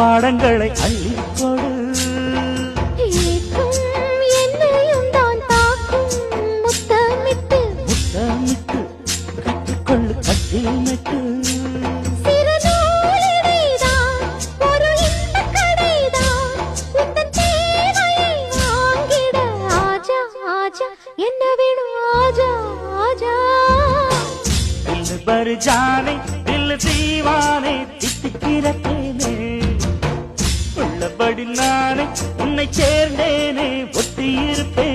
பாடங்களை அள்ளிக்கொடு. என்னையும் தான் தாக்கும் முத்தமிட்டு முத்தமிட்டு கற்றுக்கொள்ளு கட்டில் நட்டு. पर जाने दिल दीवाने தித்திக்கிறேனே உள்ளபடி நானே உன்னை சேர்ந்தேனே ஒட்டி இருப்பேன்.